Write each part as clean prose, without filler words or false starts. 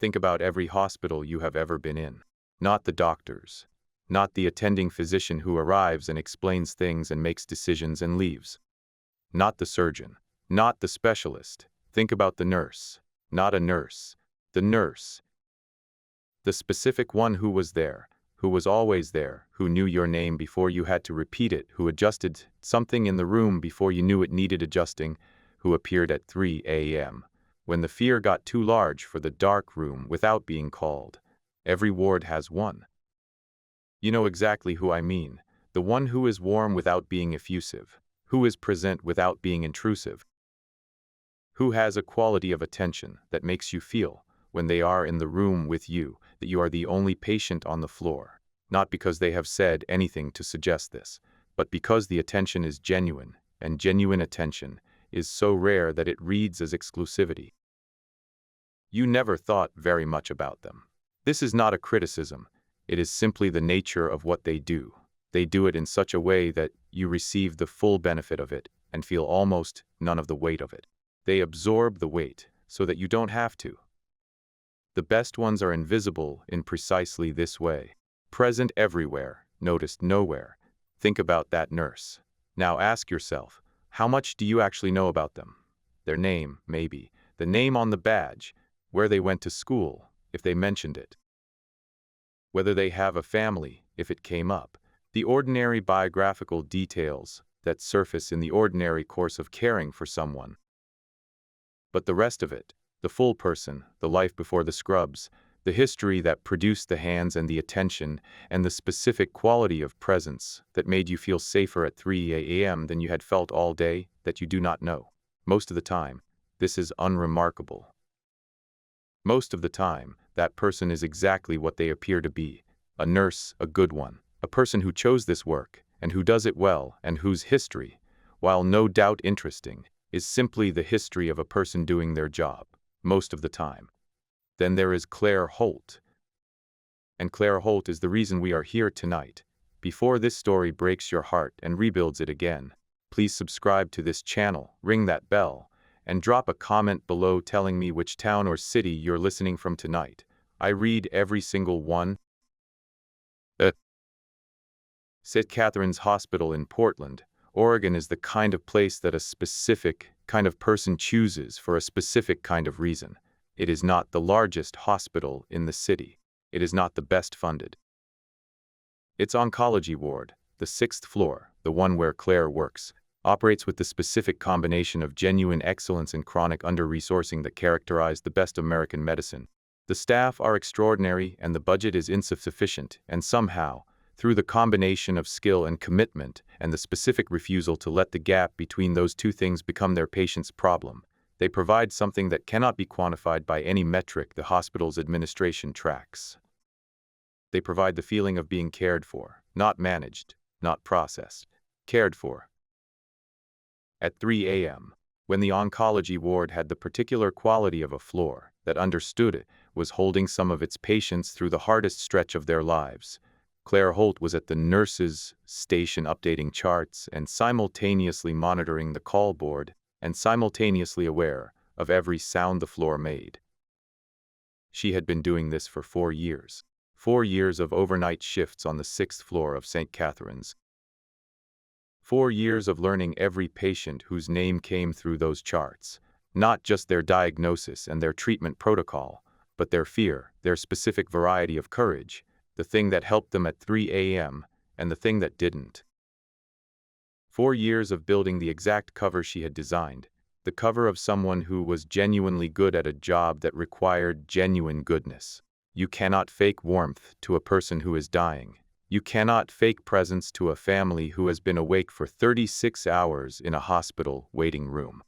Think about every hospital you have ever been in. Not the doctors. Not the attending physician who arrives and explains things and makes decisions and leaves. Not the surgeon. Not the specialist. Think about the nurse. Not a nurse. The nurse. The specific one who was there, who was always there, who knew your name before you had to repeat it, who adjusted something in the room before you knew it needed adjusting, who appeared at 3 a.m. when the fear got too large for the dark room without being called. Every ward has one. You know exactly who I mean, the one who is warm without being effusive, who is present without being intrusive, who has a quality of attention that makes you feel, when they are in the room with you, that you are the only patient on the floor, not because they have said anything to suggest this, but because the attention is genuine, and genuine attention is so rare that it reads as exclusivity. You never thought very much about them. This is not a criticism, it is simply the nature of what they do. They do it in such a way that you receive the full benefit of it and feel almost none of the weight of it. They absorb the weight so that you don't have to. The best ones are invisible in precisely this way. Present everywhere, noticed nowhere. Think about that nurse. Now ask yourself, how much do you actually know about them? Their name, maybe. The name on the badge. Where they went to school, if they mentioned it. Whether they have a family, if it came up. The ordinary biographical details that surface in the ordinary course of caring for someone. But the rest of it, the full person, the life before the scrubs, the history that produced the hands and the attention, and the specific quality of presence that made you feel safer at 3 a.m. than you had felt all day, that you do not know. Most of the time, this is unremarkable. Most of the time, that person is exactly what they appear to be. A nurse, a good one, a person who chose this work, and who does it well, and whose history, while no doubt interesting, is simply the history of a person doing their job, most of the time. Then there is Claire Holt. And Claire Holt is the reason we are here tonight. Before this story breaks your heart and rebuilds it again, please subscribe to this channel, ring that bell, and drop a comment below telling me which town or city you're listening from tonight. I read every single one. St. Catherine's Hospital in Portland, Oregon is the kind of place that a specific kind of person chooses for a specific kind of reason. It is not the largest hospital in the city. It is not the best funded. Its oncology ward, the 6th floor, the one where Claire works, operates with the specific combination of genuine excellence and chronic under-resourcing that characterize the best American medicine. The staff are extraordinary and the budget is insufficient, and somehow, through the combination of skill and commitment and the specific refusal to let the gap between those two things become their patient's problem, they provide something that cannot be quantified by any metric the hospital's administration tracks. They provide the feeling of being cared for, not managed, not processed, cared for. At 3 a.m., when the oncology ward had the particular quality of a floor that understood it, was holding some of its patients through the hardest stretch of their lives, Claire Holt was at the nurse's station updating charts and simultaneously monitoring the call board and simultaneously aware of every sound the floor made. She had been doing this for 4 years. 4 years of overnight shifts on the 6th floor of St. Catherine's. 4 years of learning every patient whose name came through those charts, not just their diagnosis and their treatment protocol, but their fear, their specific variety of courage, the thing that helped them at 3 a.m. and the thing that didn't. 4 years of building the exact cover she had designed, the cover of someone who was genuinely good at a job that required genuine goodness. You cannot fake warmth to a person who is dying. You cannot fake presence to a family who has been awake for 36 hours in a hospital waiting room.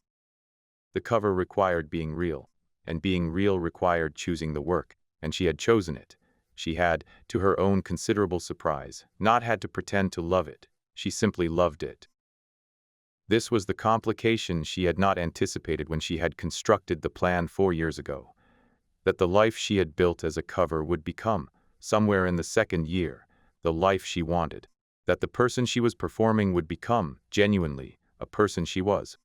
The cover required being real, and being real required choosing the work, and she had chosen it. She had, to her own considerable surprise, not had to pretend to love it. She simply loved it. This was the complication she had not anticipated when she had constructed the plan 4 years ago. That the life she had built as a cover would become, somewhere in the 2nd year, the life she wanted. That the person she was performing would become, genuinely, a person she was.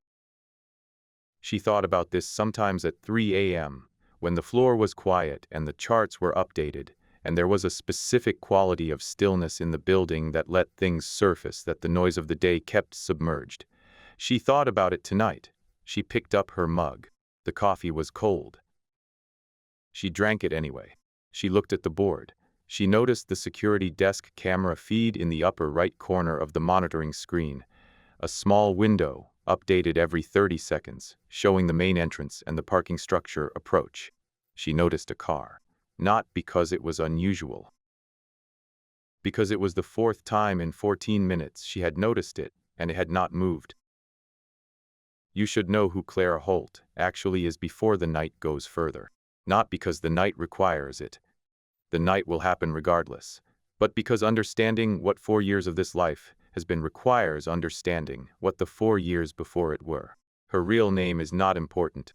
She thought about this sometimes at 3 a.m., When the floor was quiet and the charts were updated, and there was a specific quality of stillness in the building that let things surface that the noise of the day kept submerged. She thought about it tonight. She picked up her mug. The coffee was cold. She drank it anyway. She looked at the board. She noticed the security desk camera feed in the upper right corner of the monitoring screen. A small window, updated every 30 seconds, showing the main entrance and the parking structure approach. She noticed a car. Not because it was unusual. Because it was the fourth time in 14 minutes she had noticed it, and it had not moved. You should know who Clara Holt actually is before the night goes further. Not because the night requires it. The night will happen regardless. But because understanding what 4 years of this life has been requires understanding what the 4 years before it were. Her real name is not important.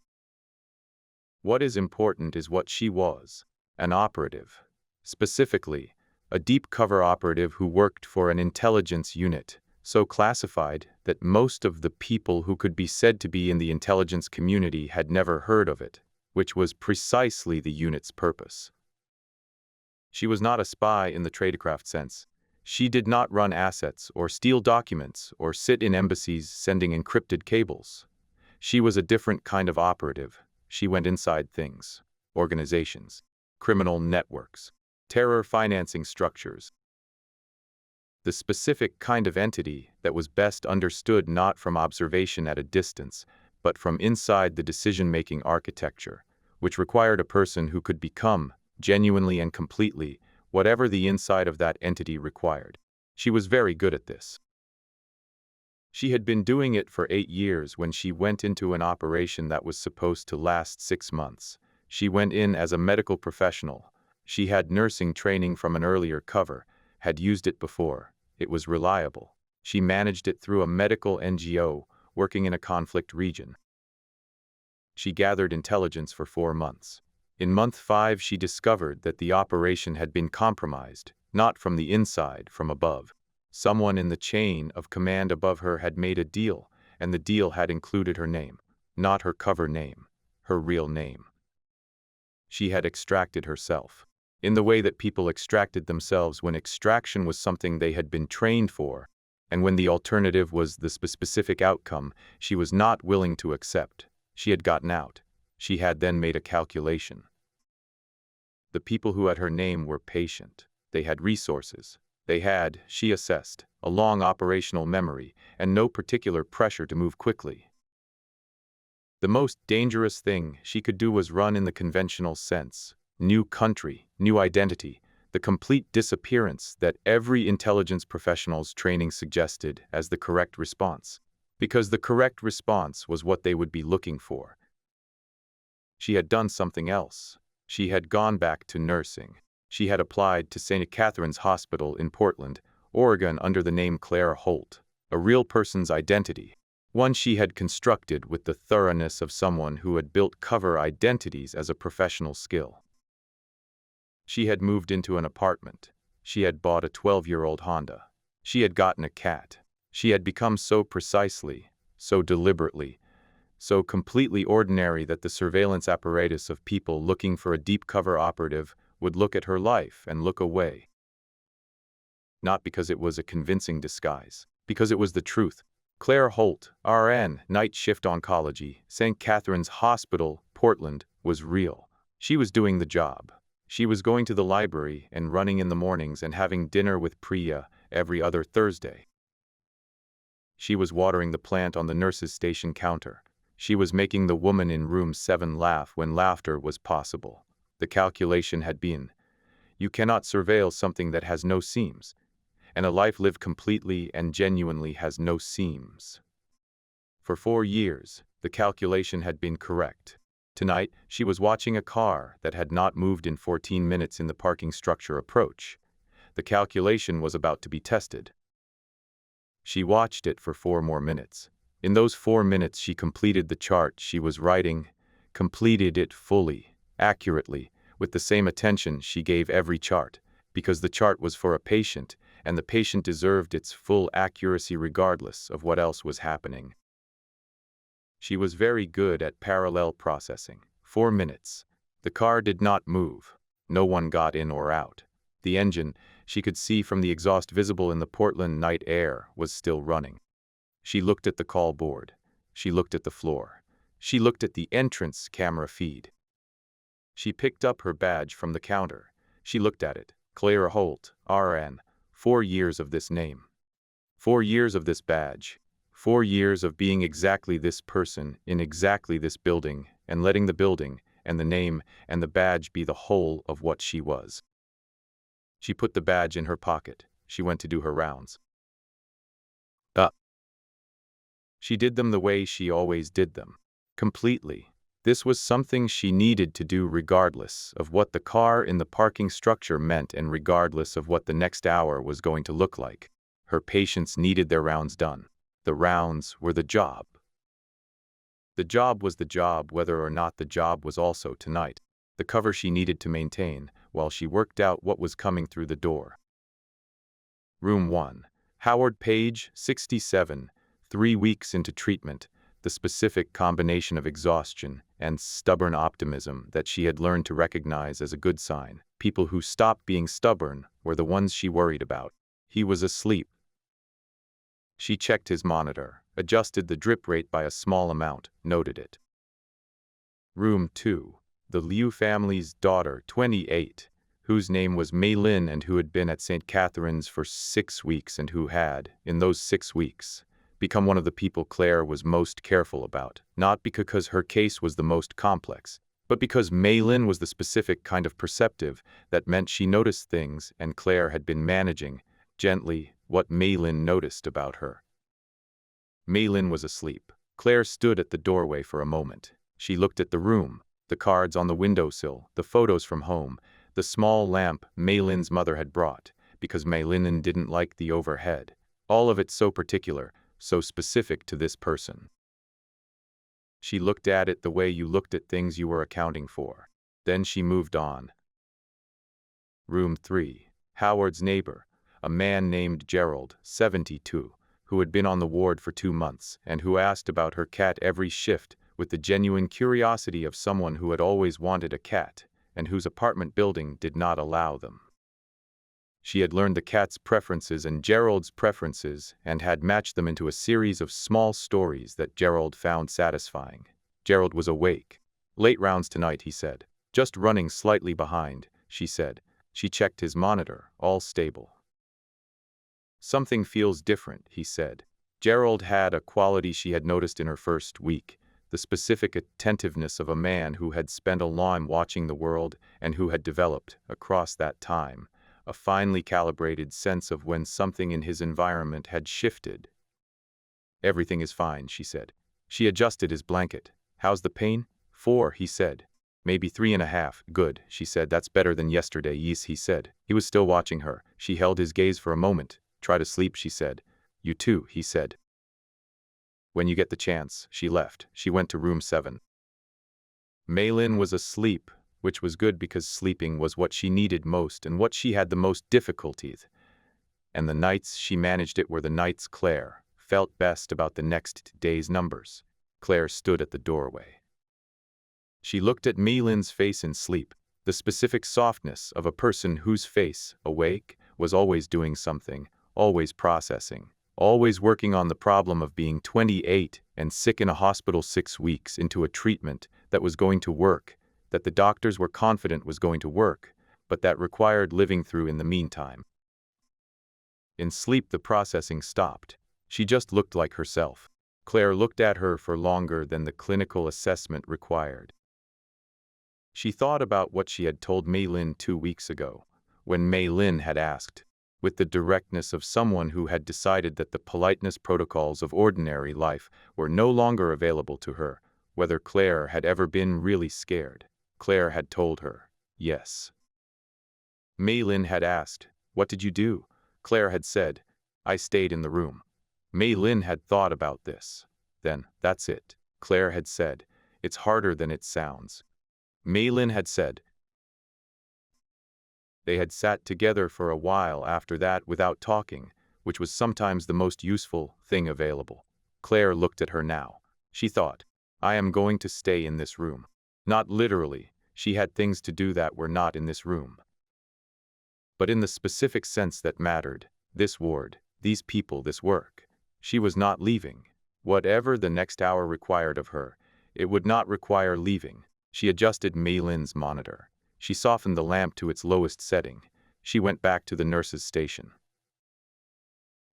What is important is what she was. An operative. Specifically, a deep cover operative who worked for an intelligence unit, so classified that most of the people who could be said to be in the intelligence community had never heard of it, which was precisely the unit's purpose. She was not a spy in the tradecraft sense. She did not run assets or steal documents or sit in embassies sending encrypted cables. She was a different kind of operative. She went inside things, organizations, criminal networks, terror financing structures. The specific kind of entity that was best understood not from observation at a distance, but from inside the decision-making architecture, which required a person who could become, genuinely and completely, whatever the inside of that entity required. She was very good at this. She had been doing it for 8 years when she went into an operation that was supposed to last 6 months. She went in as a medical professional. She had nursing training from an earlier cover, had used it before. It was reliable. She managed it through a medical NGO working in a conflict region. She gathered intelligence for 4 months. In month 5, she discovered that the operation had been compromised, not from the inside, from above. Someone in the chain of command above her had made a deal, and the deal had included her name, not her cover name, her real name. She had extracted herself, in the way that people extracted themselves when extraction was something they had been trained for, and when the alternative was the specific outcome she was not willing to accept. She had gotten out. She had then made a calculation. The people who had her name were patient. They had resources. They had, she assessed, a long operational memory and no particular pressure to move quickly. The most dangerous thing she could do was run in the conventional sense. New country, new identity, the complete disappearance that every intelligence professional's training suggested as the correct response. Because the correct response was what they would be looking for. She had done something else. She had gone back to nursing. She had applied to St. Catherine's Hospital in Portland, Oregon under the name Clara Holt, a real person's identity. One she had constructed with the thoroughness of someone who had built cover identities as a professional skill. She had moved into an apartment. She had bought a 12-year-old Honda. She had gotten a cat. She had become so precisely, so deliberately, so completely ordinary that the surveillance apparatus of people looking for a deep cover operative would look at her life and look away. Not because it was a convincing disguise, because it was the truth. Clara Holt, RN, night shift oncology, St. Catherine's Hospital, Portland, was real. She was doing the job. She was going to the library and running in the mornings and having dinner with Priya every other Thursday. She was watering the plant on the nurse's station counter. She was making the woman in room 7 laugh when laughter was possible. The calculation had been, you cannot surveil something that has no seams, and a life lived completely and genuinely has no seams. For 4 years, the calculation had been correct. Tonight, she was watching a car that had not moved in 14 minutes in the parking structure approach. The calculation was about to be tested. She watched it for 4 more minutes. In those 4 minutes she completed the chart she was writing, completed it fully, accurately, with the same attention she gave every chart, because the chart was for a patient, and the patient deserved its full accuracy regardless of what else was happening. She was very good at parallel processing. 4 minutes. The car did not move. No one got in or out. The engine, she could see from the exhaust visible in the Portland night air, was still running. She looked at the call board. She looked at the floor. She looked at the entrance camera feed. She picked up her badge from the counter. She looked at it. Claire Holt, RN. 4 years of this name. 4 years of this badge. 4 years of being exactly this person in exactly this building and letting the building and the name and the badge be the whole of what she was. She put the badge in her pocket. She went to do her rounds. She did them the way she always did them. Completely. This was something she needed to do regardless of what the car in the parking structure meant and regardless of what the next hour was going to look like. Her patients needed their rounds done. The rounds were the job. The job was the job whether or not the job was also tonight. The cover she needed to maintain while she worked out what was coming through the door. Room 1. Howard Page, 67, 3 weeks into treatment, the specific combination of exhaustion and stubborn optimism that she had learned to recognize as a good sign. People who stopped being stubborn were the ones she worried about. He was asleep. She checked his monitor, adjusted the drip rate by a small amount, noted it. Room 2. The Liu family's daughter, 28, whose name was Mei Lin and who had been at St. Catherine's for 6 weeks and who had, in those 6 weeks, become one of the people Claire was most careful about, not because her case was the most complex, but because Mei Lin was the specific kind of perceptive that meant she noticed things and Claire had been managing, gently, what Mei Lin noticed about her. Mei Lin was asleep. Claire stood at the doorway for a moment. She looked at the room, the cards on the windowsill, the photos from home, the small lamp Mei Lin's mother had brought, because Mei Lin didn't like the overhead. All of it so particular, so specific to this person. She looked at it the way you looked at things you were accounting for. Then she moved on. Room 3. Howard's neighbor, a man named Gerald, 72, who had been on the ward for 2 months and who asked about her cat every shift with the genuine curiosity of someone who had always wanted a cat and whose apartment building did not allow them. She had learned the cat's preferences and Gerald's preferences and had matched them into a series of small stories that Gerald found satisfying. Gerald was awake. "Late rounds tonight," he said. "Just running slightly behind," she said. She checked his monitor, all stable. "Something feels different," he said. Gerald had a quality she had noticed in her first week, the specific attentiveness of a man who had spent a long time watching the world and who had developed, across that time, a finely calibrated sense of when something in his environment had shifted. "Everything is fine," she said. She adjusted his blanket. "How's the pain?" 4, he said. "Maybe 3.5. Good," she said. "That's better than yesterday." "Yes," he said. He was still watching her. She held his gaze for a moment. "Try to sleep," she said. "You too," he said. "When you get the chance." She left. She went to room 7. Mei Lin was asleep, which was good because sleeping was what she needed most and what she had the most difficulties. And the nights she managed it were the nights Claire felt best about the next day's numbers. Claire stood at the doorway. She looked at Mei Lin's face in sleep, the specific softness of a person whose face, awake, was always doing something, always processing, always working on the problem of being 28 and sick in a hospital 6 weeks into a treatment that was going to work, that the doctors were confident was going to work, but that required living through in the meantime. In sleep the processing stopped. She just looked like herself. Claire looked at her for longer than the clinical assessment required. She thought about what she had told Mei Lin 2 weeks ago, when Mei Lin had asked, with the directness of someone who had decided that the politeness protocols of ordinary life were no longer available to her, whether Claire had ever been really scared. Claire had told her, yes. Mei Lin had asked, "What did you do?" Claire had said, "I stayed in the room." Mei Lin had thought about this. Then, "That's it." Claire had said, "It's harder than it sounds." Mei Lin had said. They had sat together for a while after that without talking, which was sometimes the most useful thing available. Claire looked at her now. She thought, "I am going to stay in this room." Not literally. She had things to do that were not in this room. But in the specific sense that mattered, this ward, these people, this work, she was not leaving. Whatever the next hour required of her, it would not require leaving. She adjusted Maylin's monitor. She softened the lamp to its lowest setting. She went back to the nurse's station.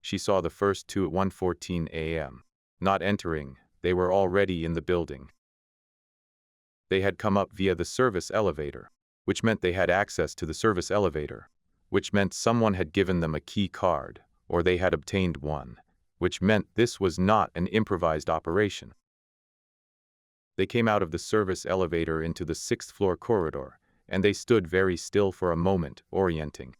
She saw the first two at 1:14 a.m. Not entering, they were already in the building. They had come up via the service elevator, which meant they had access to the service elevator, which meant someone had given them a key card, or they had obtained one, which meant this was not an improvised operation. They came out of the service elevator into the 6th floor corridor, and they stood very still for a moment, orienting.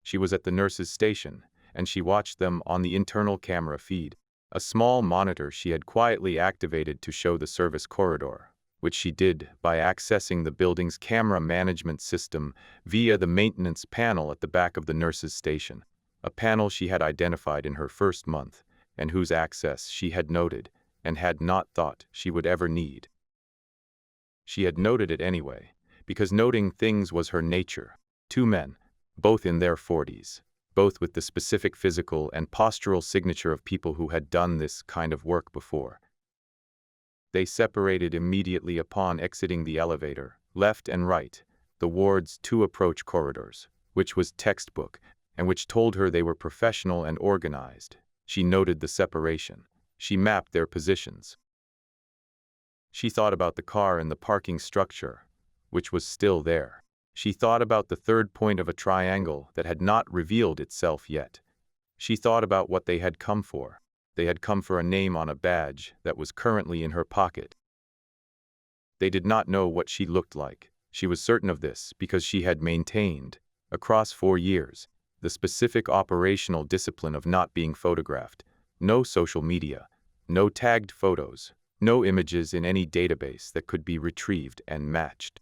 She was at the nurse's station, and she watched them on the internal camera feed, a small monitor she had quietly activated to show the service corridor, which she did by accessing the building's camera management system via the maintenance panel at the back of the nurse's station, a panel she had identified in her first month, and whose access she had noted and had not thought she would ever need. She had noted it anyway, because noting things was her nature. Two men, both in their 40s, both with the specific physical and postural signature of people who had done this kind of work before. They separated immediately upon exiting the elevator, left and right, the ward's two approach corridors, which was textbook, and which told her they were professional and organized. She noted the separation. She mapped their positions. She thought about the car and the parking structure, which was still there. She thought about the third point of a triangle that had not revealed itself yet. She thought about what they had come for. They had come for a name on a badge that was currently in her pocket. They did not know what she looked like. She was certain of this because she had maintained, across 4 years, the specific operational discipline of not being photographed, no social media, no tagged photos, no images in any database that could be retrieved and matched.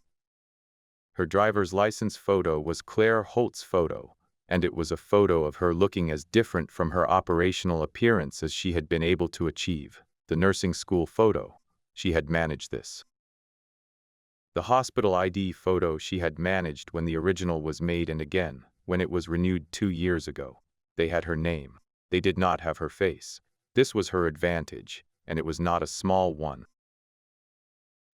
Her driver's license photo was Claire Holt's photo, and it was a photo of her looking as different from her operational appearance as she had been able to achieve. The nursing school photo, she had managed this. The hospital ID photo she had managed when the original was made, and again, when it was renewed 2 years ago. They had her name. They did not have her face. This was her advantage, and it was not a small one.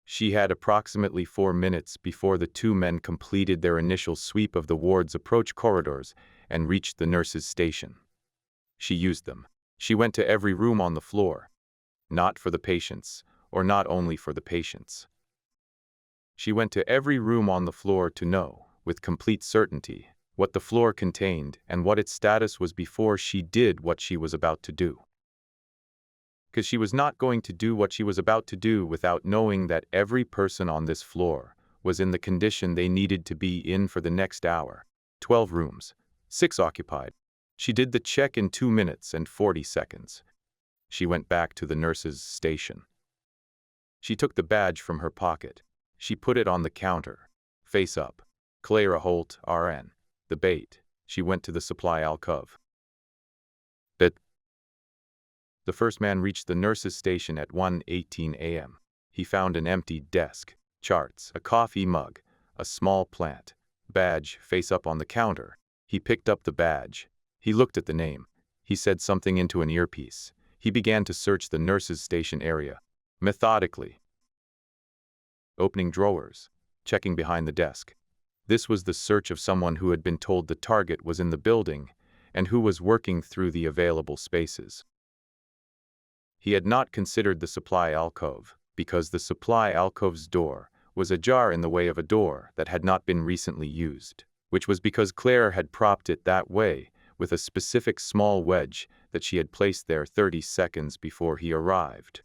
She had approximately 4 minutes before the two men completed their initial sweep of the ward's approach corridors and reached the nurse's station. She used them. She went to every room on the floor. Not for the patients, or not only for the patients. She went to every room on the floor to know, with complete certainty, what the floor contained and what its status was before she did what she was about to do. Because she was not going to do what she was about to do without knowing that every person on this floor was in the condition they needed to be in for the next hour. 12 rooms, 6 occupied. She did the check in 2 minutes and 40 seconds. She went back to the nurse's station. She took the badge from her pocket. She put it on the counter, face up. Clara Holt, RN. The bait. She went to the supply alcove. The first man reached the nurse's station at 1:18 a.m. He found an empty desk, charts, a coffee mug, a small plant, badge face up on the counter. He picked up the badge. He looked at the name. He said something into an earpiece. He began to search the nurse's station area, methodically. Opening drawers, checking behind the desk. This was the search of someone who had been told the target was in the building and who was working through the available spaces. He had not considered the supply alcove, because the supply alcove's door was ajar in the way of a door that had not been recently used, which was because Claire had propped it that way with a specific small wedge that she had placed there 30 seconds before he arrived.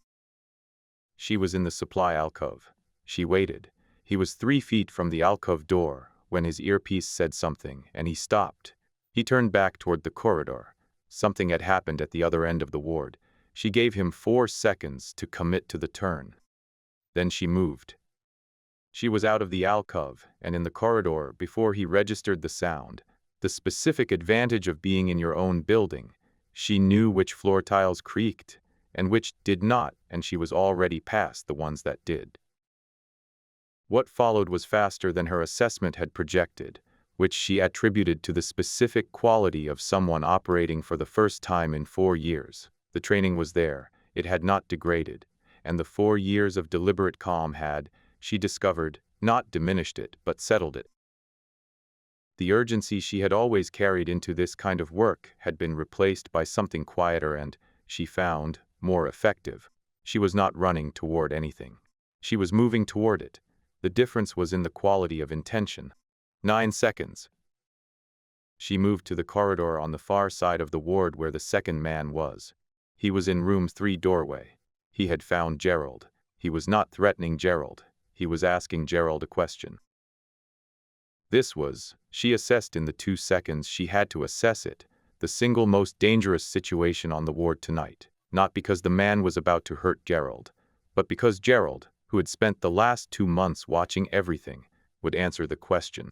She was in the supply alcove. She waited. He was 3 feet from the alcove door when his earpiece said something, and he stopped. He turned back toward the corridor. Something had happened at the other end of the ward. She gave him 4 seconds to commit to the turn. Then she moved. She was out of the alcove and in the corridor before he registered the sound. The specific advantage of being in your own building. She knew which floor tiles creaked and which did not, and she was already past the ones that did. What followed was faster than her assessment had projected, which she attributed to the specific quality of someone operating for the first time in 4 years. The training was there, it had not degraded, and the 4 years of deliberate calm had, she discovered, not diminished it, but settled it. The urgency she had always carried into this kind of work had been replaced by something quieter and, she found, more effective. She was not running toward anything. She was moving toward it. The difference was in the quality of intention. 9 seconds. She moved to the corridor on the far side of the ward where the second man was. He was in room 3 doorway. He had found Gerald. He was not threatening Gerald. He was asking Gerald a question. This was, she assessed in the 2 seconds she had to assess it, the single most dangerous situation on the ward tonight. Not because the man was about to hurt Gerald, but because Gerald, who had spent the last 2 months watching everything, would answer the question.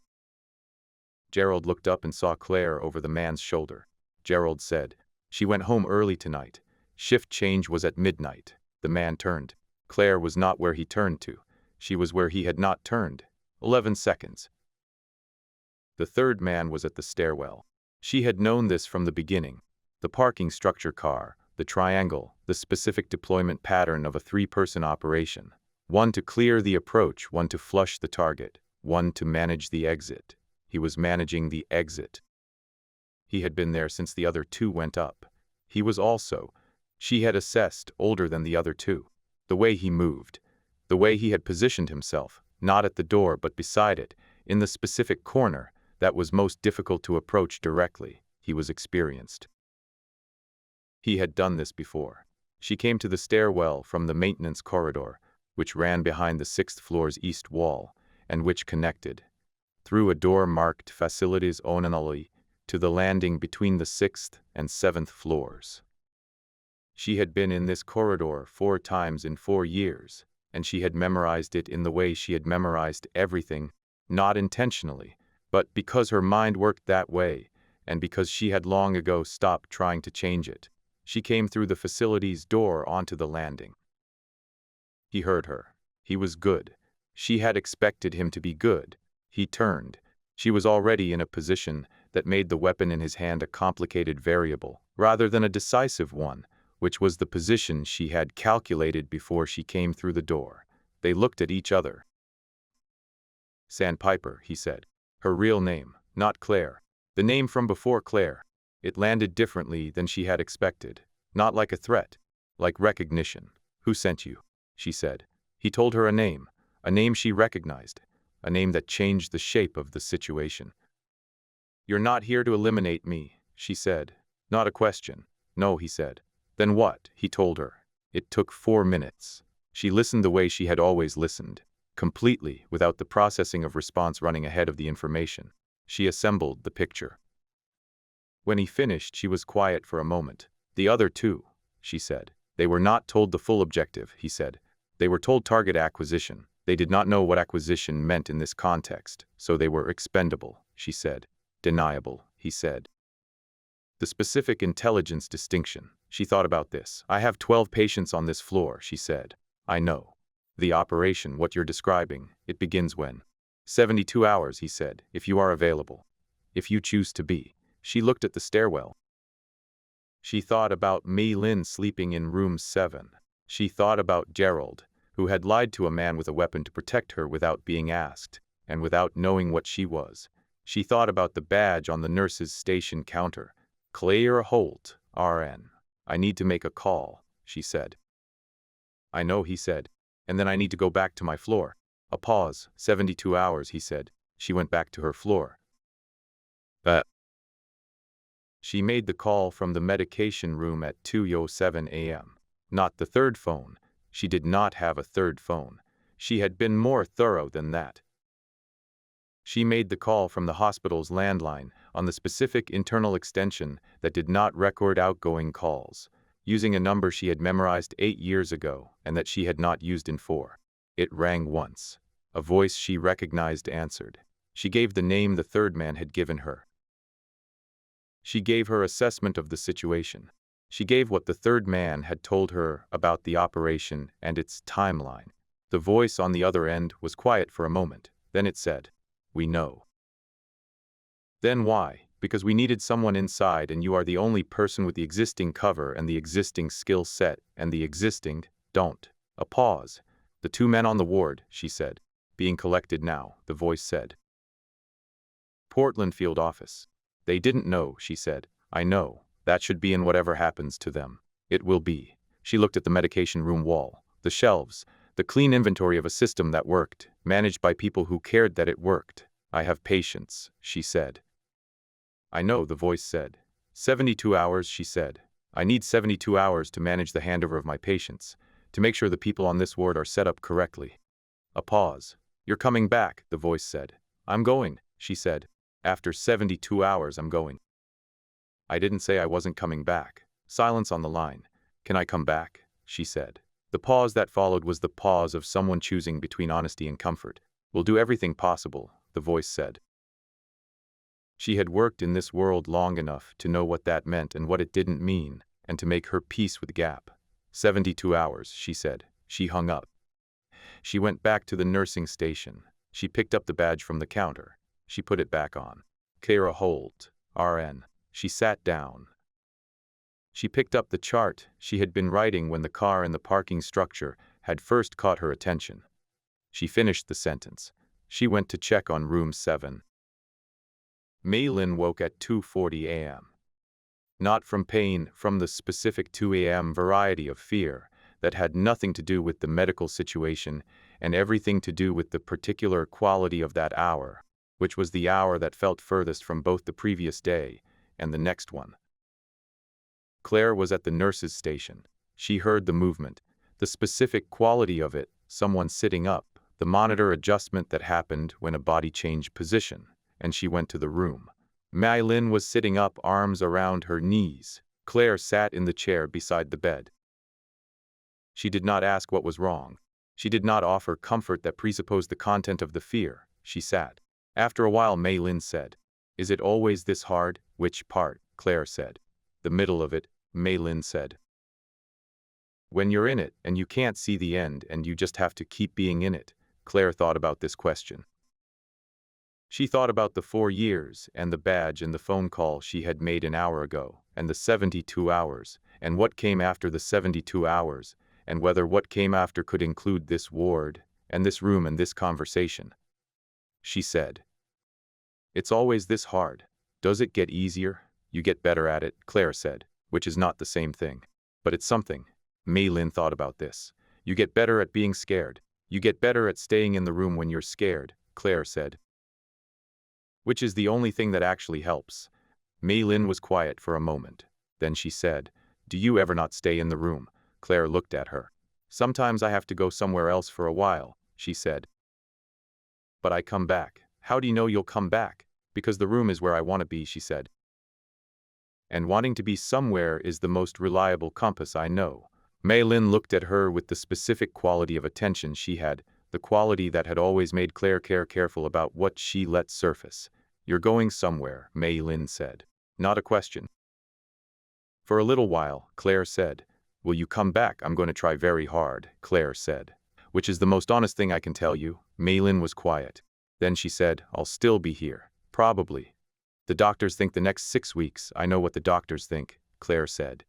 Gerald looked up and saw Claire over the man's shoulder. Gerald said, "She went home early tonight. Shift change was at midnight." The man turned. Claire was not where he turned to. She was where he had not turned. 11 seconds. The third man was at the stairwell. She had known this from the beginning. The parking structure car, the triangle, the specific deployment pattern of a 3-person operation. One to clear the approach, one to flush the target, one to manage the exit. He was managing the exit. He had been there since the other 2 went up. He was also, she had assessed, older than the other 2. The way he moved, the way he had positioned himself, not at the door but beside it, in the specific corner, that was most difficult to approach directly. He was experienced. He had done this before. She came to the stairwell from the maintenance corridor, which ran behind the 6th floor's east wall, and which connected, through a door marked Facilities Only, to the landing between the 6th and 7th floors. She had been in this corridor 4 times in 4 years, and she had memorized it in the way she had memorized everything, not intentionally, but because her mind worked that way, and because she had long ago stopped trying to change it. She came through the facility's door onto the landing. He heard her. He was good. She had expected him to be good. He turned. She was already in a position that made the weapon in his hand a complicated variable, rather than a decisive one, which was the position she had calculated before she came through the door. They looked at each other. "Sandpiper," he said. Her real name, not Claire. The name from before Claire. It landed differently than she had expected. Not like a threat. Like recognition. "Who sent you?" she said. He told her a name she recognized, a name that changed the shape of the situation. "You're not here to eliminate me," she said. Not a question. "No," he said. "Then what?" he told her. It took 4 minutes. She listened the way she had always listened. Completely, without the processing of response running ahead of the information. She assembled the picture. When he finished, she was quiet for a moment. "The other 2, she said. "They were not told the full objective," he said. "They were told target acquisition. They did not know what acquisition meant in this context, so they were expendable," she said. "Deniable," he said. The specific intelligence distinction. She thought about this. "I have 12 patients on this floor," she said. "I know. The operation, what you're describing, it begins when?" 72 hours, he said, "if you are available. If you choose to be." She looked at the stairwell. She thought about Mei Lin sleeping in room 7. She thought about Gerald, who had lied to a man with a weapon to protect her without being asked, and without knowing what she was. She thought about the badge on the nurse's station counter. "Claire Holt, RN. I need to make a call," she said. "I know," he said. "And then I need to go back to my floor." A pause. 72 hours, he said. She went back to her floor. She made the call from the medication room at 2:07 a.m. Not the third phone. She did not have a third phone. She had been more thorough than that. She made the call from the hospital's landline on the specific internal extension that did not record outgoing calls, using a number she had memorized 8 years ago and that she had not used in 4. It rang once. A voice she recognized answered. She gave the name the third man had given her. She gave her assessment of the situation. She gave what the third man had told her about the operation and its timeline. The voice on the other end was quiet for a moment. Then it said, "We know." Then why? Because we needed someone inside, and you are the only person with the existing cover and the existing skill set and the existing, don't. A pause. "The two men on the ward," she said. "Being collected now," the voice said. "Portland field office." "They didn't know," she said. "I know. That should be in whatever happens to them. It will be." She looked at the medication room wall, the shelves, the clean inventory of a system that worked, managed by people who cared that it worked. "I have patience," she said. "I know," the voice said. 72 hours, she said. "I need 72 hours to manage the handover of my patients, to make sure the people on this ward are set up correctly." A pause. "You're coming back," the voice said. "I'm going," she said. "After 72 hours, I'm going." "I didn't say I wasn't coming back." Silence on the line. "Can I come back?" she said. The pause that followed was the pause of someone choosing between honesty and comfort. "We'll do everything possible," the voice said. She had worked in this world long enough to know what that meant and what it didn't mean, and to make her peace with Gap. 72 hours, she said. She hung up. She went back to the nursing station. She picked up the badge from the counter. She put it back on. Kara Holt, RN. She sat down. She picked up the chart she had been writing when the car in the parking structure had first caught her attention. She finished the sentence. She went to check on room 7. Mei Lin woke at 2:40 a.m. Not from pain, from the specific 2 a.m. variety of fear that had nothing to do with the medical situation and everything to do with the particular quality of that hour, which was the hour that felt furthest from both the previous day and the next one. Claire was at the nurse's station. She heard the movement, the specific quality of it, someone sitting up, the monitor adjustment that happened when a body changed position, and she went to the room. Mei Lin was sitting up, arms around her knees. Claire sat in the chair beside the bed. She did not ask what was wrong. She did not offer comfort that presupposed the content of the fear. She sat. After a while, Mei Lin said, "Is it always this hard?" "Which part?" Claire said. "The middle of it," Mei Lin said. "When you're in it, and you can't see the end, and you just have to keep being in it." Claire thought about this question. She thought about the 4 years, and the badge and the phone call she had made an hour ago, and the 72 hours, and what came after the 72 hours, and whether what came after could include this ward, and this room and this conversation. She said, "It's always this hard. Does it get easier? You get better at it," Claire said, which is not the same thing. But it's something. Mei Lin thought about this. "You get better at being scared. You get better at staying in the room when you're scared," Claire said. "Which is the only thing that actually helps." Mei Lin was quiet for a moment. Then she said, "Do you ever not stay in the room?" Claire looked at her. "Sometimes I have to go somewhere else for a while," she said. "But I come back." "How do you know you'll come back?" "Because the room is where I want to be," she said. "And wanting to be somewhere is the most reliable compass I know." Mei Lin looked at her with the specific quality of attention she had, the quality that had always made Claire careful about what she let surface. "You're going somewhere," Mei Lin said. "Not a question." For a little while, Claire said, "Will you come back?" "I'm going to try very hard," Claire said. "Which is the most honest thing I can tell you." Mei Lin was quiet. Then she said, "I'll still be here. Probably. The doctors think the next 6 weeks. I know what the doctors think," Claire said.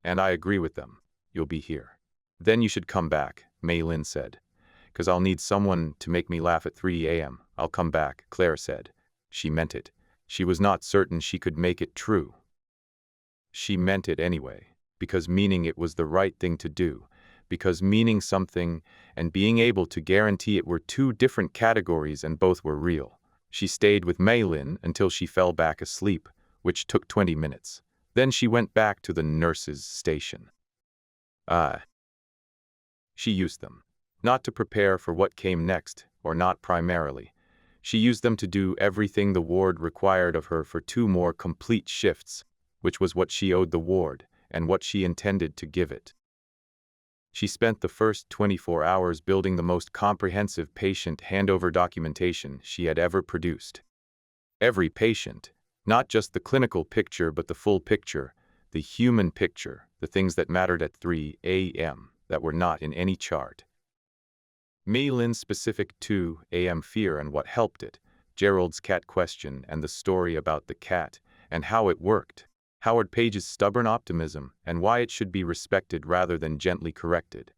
"And I agree with them. You'll be here. Then you should come back," Mei Lin said. "'Cause I'll need someone to make me laugh at 3 a.m. "I'll come back," Claire said. She meant it. She was not certain she could make it true. She meant it anyway, because meaning it was the right thing to do, because meaning something and being able to guarantee it were 2 different categories and both were real. She stayed with Mei Lin until she fell back asleep, which took 20 minutes. Then she went back to the nurse's station. She used them. Not to prepare for what came next, or not primarily. She used them to do everything the ward required of her for 2 more complete shifts, which was what she owed the ward, and what she intended to give it. She spent the first 24 hours building the most comprehensive patient handover documentation she had ever produced. Every patient, not just the clinical picture but the full picture, the human picture, the things that mattered at 3 a.m., that were not in any chart. Mei Lin's specific 2 a.m. fear and what helped it, Gerald's cat question and the story about the cat, and how it worked, Howard Page's stubborn optimism and why it should be respected rather than gently corrected,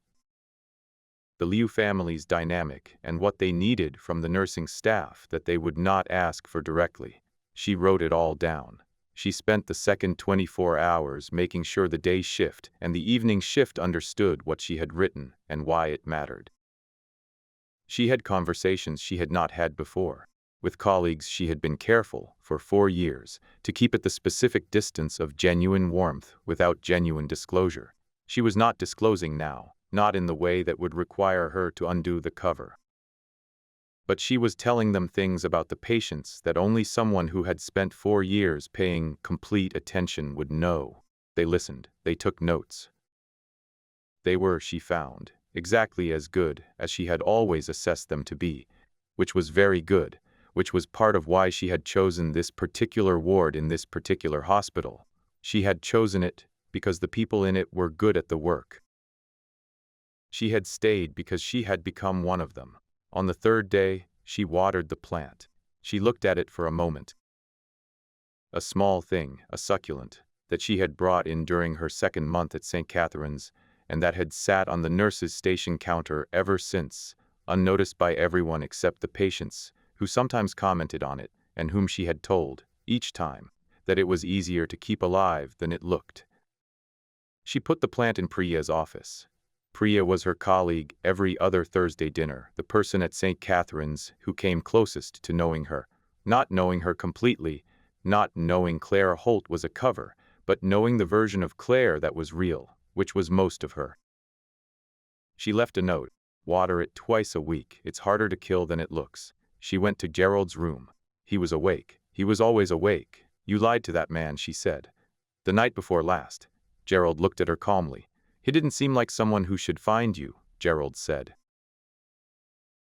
the Liu family's dynamic and what they needed from the nursing staff that they would not ask for directly. She wrote it all down. She spent the second 24 hours making sure the day shift and the evening shift understood what she had written and why it mattered. She had conversations she had not had before. With colleagues she had been careful, for 4 years, to keep at the specific distance of genuine warmth without genuine disclosure. She was not disclosing now, not in the way that would require her to undo the cover. But she was telling them things about the patients that only someone who had spent 4 years paying complete attention would know. They listened, they took notes. They were, she found, exactly as good as she had always assessed them to be, which was very good, which was part of why she had chosen this particular ward in this particular hospital. She had chosen it because the people in it were good at the work. She had stayed because she had become one of them. On the 3rd day, she watered the plant. She looked at it for a moment. A small thing, a succulent, that she had brought in during her 2nd month at St. Catherine's, and that had sat on the nurse's station counter ever since, unnoticed by everyone except the patients, who sometimes commented on it, and whom she had told, each time, that it was easier to keep alive than it looked. She put the plant in Priya's office. Priya was her colleague every other Thursday dinner, the person at St. Catherine's who came closest to knowing her, not knowing her completely, not knowing Claire Holt was a cover, but knowing the version of Claire that was real, which was most of her. She left a note. Water it twice a week. It's harder to kill than it looks. She went to Gerald's room. He was awake. He was always awake. You lied to that man, she said. The night before last. Gerald looked at her calmly. He didn't seem like someone who should find you, Gerald said.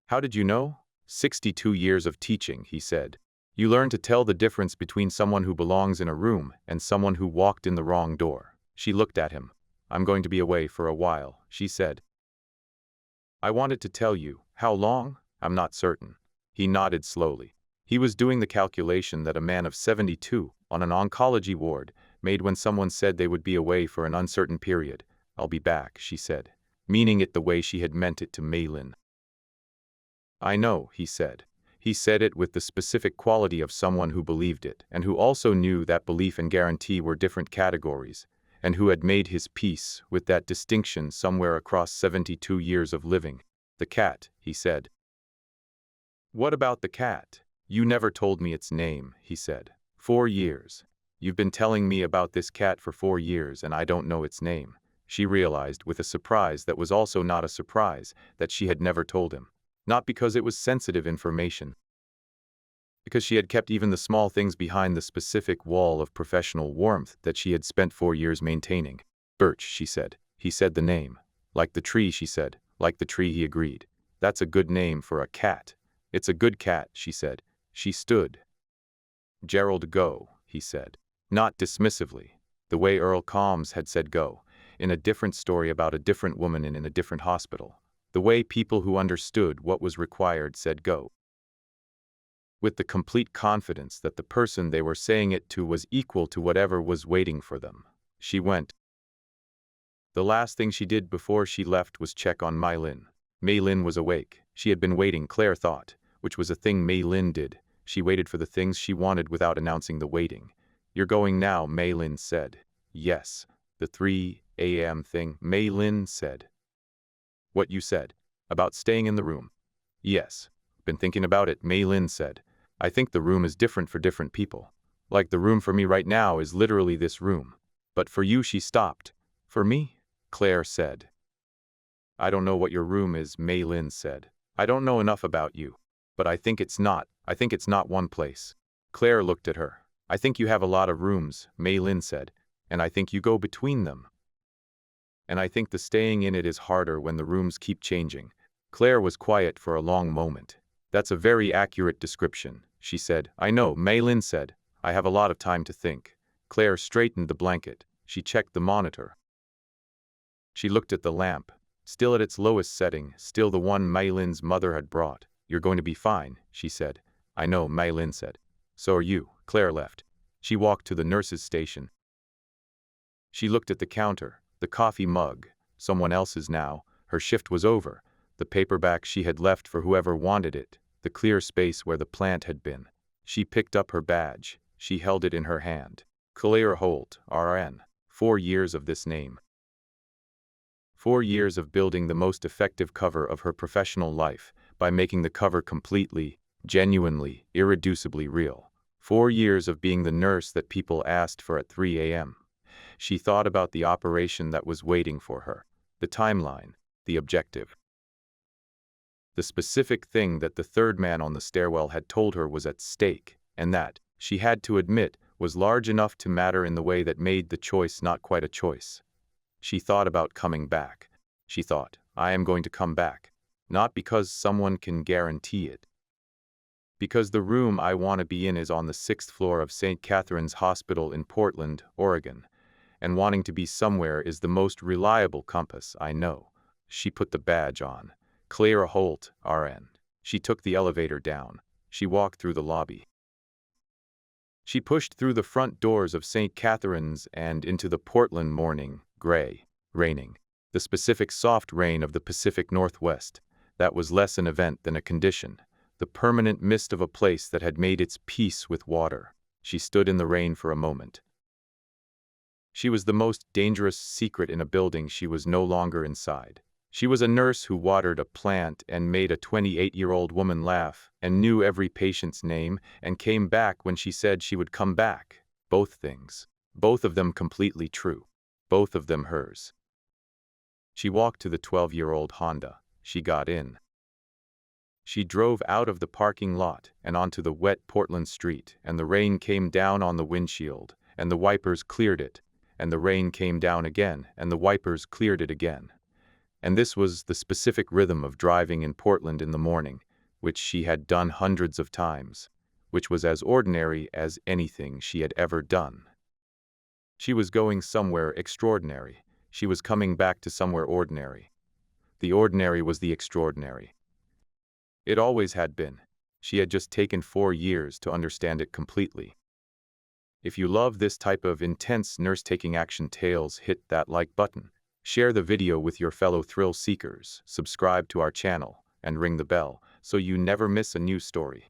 How did you know? 62 years of teaching, he said. You learn to tell the difference between someone who belongs in a room and someone who walked in the wrong door. She looked at him. I'm going to be away for a while, she said. I wanted to tell you. How long? I'm not certain. He nodded slowly. He was doing the calculation that a man of 72, on an oncology ward, made when someone said they would be away for an uncertain period. I'll be back, she said, meaning it the way she had meant it to Mei Lin. I know, he said. He said it with the specific quality of someone who believed it, and who also knew that belief and guarantee were different categories, and who had made his peace with that distinction somewhere across 72 years of living. The cat, he said. What about the cat? You never told me its name, he said. 4 years. You've been telling me about this cat for 4 years and I don't know its name. She realized, with a surprise that was also not a surprise, that she had never told him. Not because it was sensitive information. Because she had kept even the small things behind the specific wall of professional warmth that she had spent 4 years maintaining. Birch, she said. He said the name. Like the tree, she said. Like the tree, he agreed. That's a good name for a cat. It's a good cat, she said. She stood. Gerald, go, he said. Not dismissively. The way Earl Combs had said go. In a different story about a different woman in a different hospital. The way people who understood what was required said go. With the complete confidence that the person they were saying it to was equal to whatever was waiting for them. She went. The last thing she did before she left was check on Mei Lin. Mei Lin was awake. She had been waiting, Claire thought, which was a thing Mei Lin did. She waited for the things she wanted without announcing the waiting. You're going now, Mei Lin said. Yes. The 3 a.m. thing, Mei Lin said. What you said. About staying in the room. Yes. Been thinking about it, Mei Lin said. I think the room is different for different people. Like the room for me right now is literally this room. But for you, she stopped. For me? Claire said. I don't know what your room is, Mei Lin said. I don't know enough about you. But I think it's not one place. Claire looked at her. I think you have a lot of rooms, Mei Lin said. And I think you go between them. And I think the staying in it is harder when the rooms keep changing. Claire was quiet for a long moment. That's a very accurate description, she said. I know, Mei Lin said. I have a lot of time to think. Claire straightened the blanket. She checked the monitor. She looked at the lamp. Still at its lowest setting, still the one Mei Lin's mother had brought. "You're going to be fine," she said. "I know," Mei Lin said. "So are you." Claire left. She walked to the nurse's station. She looked at the counter, the coffee mug, someone else's now. Her shift was over. The paperback she had left for whoever wanted it, the clear space where the plant had been. She picked up her badge. She held it in her hand. Claire Holt, RN. 4 years of this name. 4 years of building the most effective cover of her professional life by making the cover completely, genuinely, irreducibly real. 4 years of being the nurse that people asked for at 3 a.m. She thought about the operation that was waiting for her, the timeline, the objective. The specific thing that the third man on the stairwell had told her was at stake, and that, she had to admit, was large enough to matter in the way that made the choice not quite a choice. She thought about coming back. She thought, I am going to come back. Not because someone can guarantee it. Because the room I want to be in is on the 6th floor of St. Catherine's Hospital in Portland, Oregon. And wanting to be somewhere is the most reliable compass I know. She put the badge on. Claire Holt, RN. She took the elevator down. She walked through the lobby. She pushed through the front doors of St. Catherine's and into the Portland morning, gray, raining. The specific soft rain of the Pacific Northwest. That was less an event than a condition. The permanent mist of a place that had made its peace with water. She stood in the rain for a moment. She was the most dangerous secret in a building she was no longer inside. She was a nurse who watered a plant and made a 28-year-old woman laugh and knew every patient's name and came back when she said she would come back. Both things. Both of them completely true. Both of them hers. She walked to the 12-year-old Honda. She got in. She drove out of the parking lot and onto the wet Portland street, and the rain came down on the windshield, and the wipers cleared it, and the rain came down again, and the wipers cleared it again. And this was the specific rhythm of driving in Portland in the morning, which she had done hundreds of times, which was as ordinary as anything she had ever done. She was going somewhere extraordinary. She was coming back to somewhere ordinary. The ordinary was the extraordinary. It always had been. She had just taken 4 years to understand it completely. If you love this type of intense nurse-taking action tales, hit that like button. Share the video with your fellow thrill seekers, subscribe to our channel, and ring the bell so you never miss a new story.